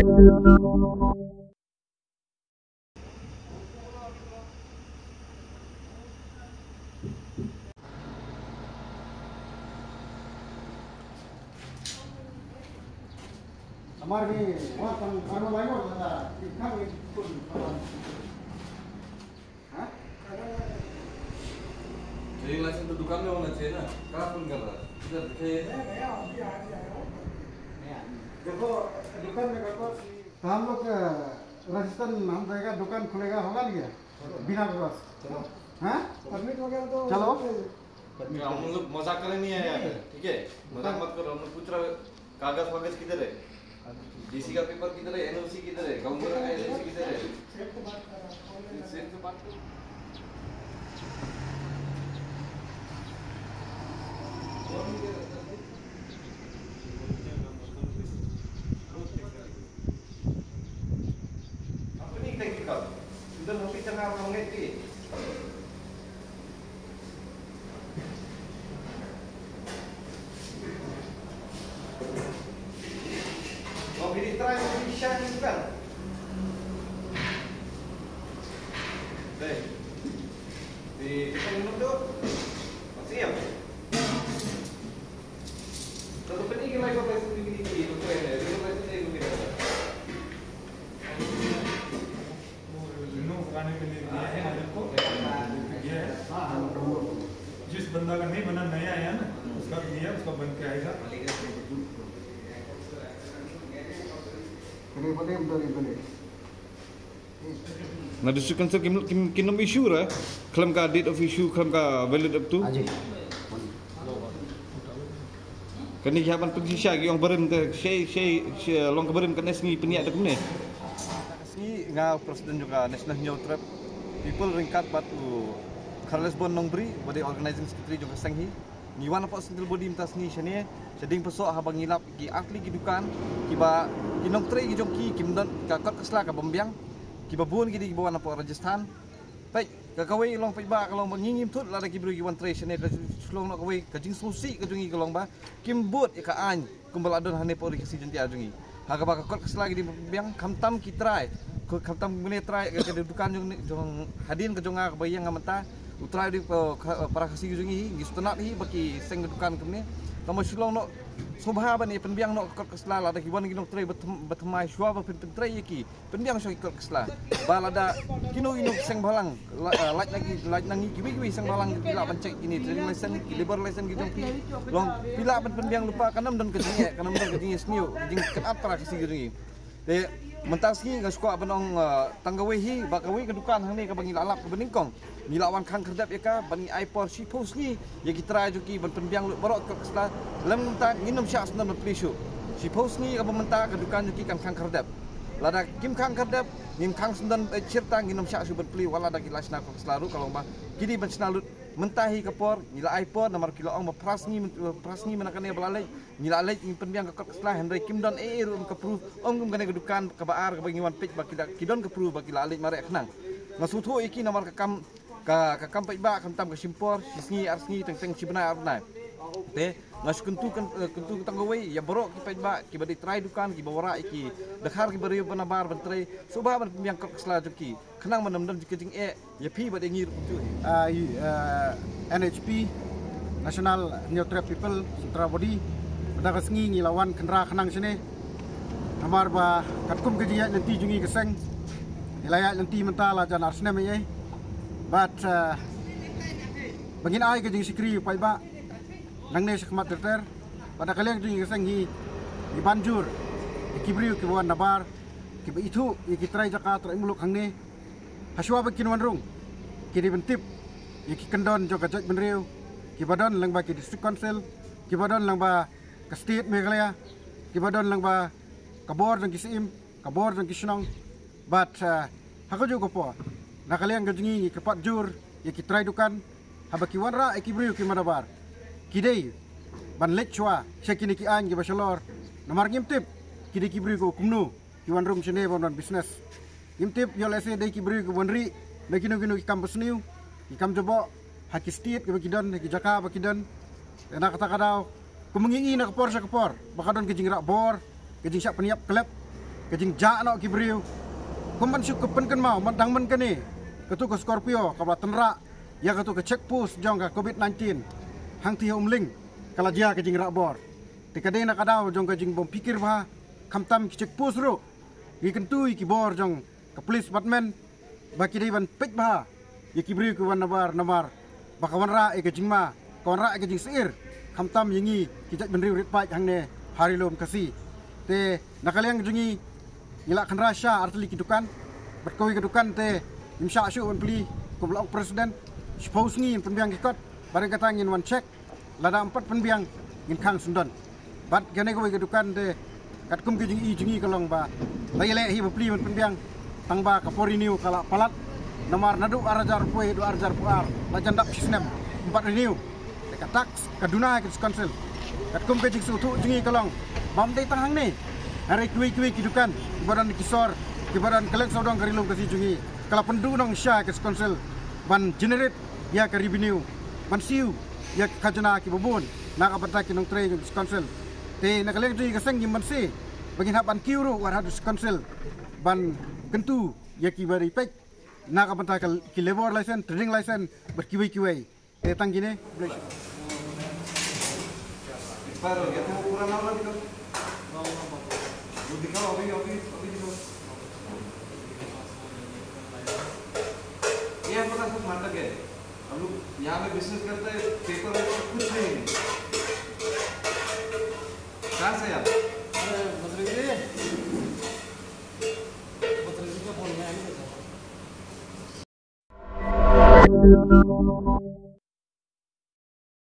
हमारे भी बहुत अनुवाई हो जाता है इतना भी कुछ हाँ ड्राइविंग लाइसेंस तो दुकान में होना चाहिए ना कहाँ फोन कर रहा है इधर दिखाइए देखो दुकान में देखो तो हम लोग राजस्थान हम जाएगा दुकान खुलेगा होगा नहीं क्या बिना बस चलो हाँ परमिट वगैरह तो चलो हम लोग मजाक करने नहीं आए यहाँ ठीक है मजाक मत करो हम लोग पूछ रहा कागज वागज किधर है डीसी का पेपर किधर है एनओसी किधर है गवर्नमेंट का एनओसी किधर है सेठ से बात करो अपनी टेक्निकल इधर होती चलना आप लोगों ने की bukan? Baik. Di depan itu masih ya? Satu penting lagi kau pasti begini itu kan ya, itu pasti itu kita. Renew कराने के लिए दिया है मैडम को दिया है जिस बंदा का नहीं बना नया आया ना उसका दिया उसका बन के आएगा Nah, disukan so kinam issue ra, klaim ka date of issue, klaim ka valid up to. Kani jawapan pengisah yang berim ke saya long berim ke nesni peniak tak ni. Sini ngau presiden juga national new trip people ringkat batu Carles Bon Nongbri body organizing secretary juga sanghi. Niwan apa sentil body minta sini sini seding pesok habang ngilap ki akli ki dukan kiba kinong tre ki jongki kimdon ka kot kesla ka bombyang kiba bun ki di bawa apa Rajasthan pai ka kawai long pai ba kalau mengingim tut la ki bru ki wan tre sini ka slong nak kawai ka jing susi ka jungi ka long ba kim but ka an kumbal adon hane pori kasi jenti ajungi ha ka ba ka kot kesla ki di bombyang kamtam ki try ko kamtam mene try ka dukan jong hadin ka jonga ka bayang ngamata utrai di para kasi jungi gistanat hi baki seng dukan kemne kamu sulong no subha bani penbiang no kot kesla la ki wan ginong tray batmai shwa ba tray ki penbiang so kot kesla balada kino seng balang laj nangi kiwi seng balang pila pancek ini training lesson labor lesson gidong pi long pila penbiang lupa kanam dan kejinge sniu jing kenat para kasi jungi de mentasgi ngasuka benong tanggawehi bakawi kedukan hang ni ka bangi lalap ke beningkong nilawan khang kerdap ya ka bani aipor sipos ni ya kita juki ban penbiang borok ke kesla lem ta nginum syak sna plishu sipos ni ka bementa kedukan juki kan khang kerdap lada kim khang kerdap nim khang sendan cerita nginum syak su berpli wala da kilasna ko keslaru kalau bah kidi ban snalut mentahi kapor nila aipor nomor kilo ong prasni menakane belalai nila alai penbiang ke kesla Henry Kim Don rum ke proof ong gum kane kedukan ke baar ke bangiwan pik bakida kidon ke proof bakila alai mare khnang ngasutu iki nomor kam pai ba kam tam ke simpor sisngi arsngi teng cibna arna te ngas kentu tanggawe ya borok ki pai ba ki badi try dukan ki bawara iki dakhar ki bari banabar bentre soba ban pembiang ke kesla juki khnang menam jing ya pi badi ngir tu NHP National Neutral People Sutra Body pada kesengi ngilawan kendra khenang sini amar ba katkum kejiya nanti jungi keseng ilaya nanti mentala jan arsne me but bangin ai ke jing sikri pai ba nangne sekmat ter pada kalian jungi keseng hi di banjur kibriu ki wan nabar ki itu ki trai jakarta imuluk hangne haswa ba kinwan rung ki di bentip ki kendon jo gajat benriu ki badon lang ba ki district council ki badon lang ba ke state Meghalaya ki badon lang ba kabor dan kisim kabor dan kisnong but hako jo ko po nakalian gajingi ki pat jur ki try dukan haba ki wanra ki briu ki madabar kidei ban lechwa sekini ki an ki basalor namar ngimtip kidei ki briu ko kumnu ki wanrum sene bon business ngimtip yo lese dei ki briu ko wanri na kino ki kampus new ki kam jobo haki state ki don ki jaka ba ki don na kata kadau kumengingi na kapor sa kapor baka don ki jingrak bor ki jing syak peniap klub kejing ja no kibriu kuman syuk kepen mau mandang men kene ketu ke Scorpio kabla tenra ya ketu ke check post jong ka COVID-19 hang ti umling kala dia kejing rakbor tikade na kadau jong kejing bom pikir bah kamtam ki check post ro ki kentui ki bor jong ke police department baki dei ban pek bah ya kibriu ku wan nabar bakawan ra e kejing ma kawan ra e kejing seir kamtam yingi kijak benriu rit pai hang ne hari lom kasi te nakaliang jungi ila kan rasya artli kidukan berkawi kidukan te imsya syu on pli ko blok presiden suppose ngin penbiang kikot bareng kata ngin one check lada 4 penbiang ngin kang sundan bat gane ko kidukan te kat kum kijing i jungi kalong ba laile hi bepli penbiang tangba kapori niu kala palat nomor nadu arajar pue do arajar puar lajan dak sistem 4 niu katak kaduna ke council kat kum kijing sutu jungi kalong bam dei tanghang ni hari kui kidukan ibaran kisor ibaran kelek saudang kari lom kasi jungi kala pendu nong sya ke council ban generate ya ke revenue ban siu ya khajana ki bobon na ka bata ki nong tre ke council te na kelek jungi kaseng gi mansi bagin hapan kiuru war hadus council ban kentu ya ki bari pek na ka bata ki labor license trading license berkiwi te tanggine Baru ya tuh kurang apa gitu. Lebih kau api gitu. ये पता सब नाटक है हम लोग यहाँ पे बिजनेस करते हैं पेपर वेपर कुछ नहीं कहाँ से आप बजरंगी का फोन में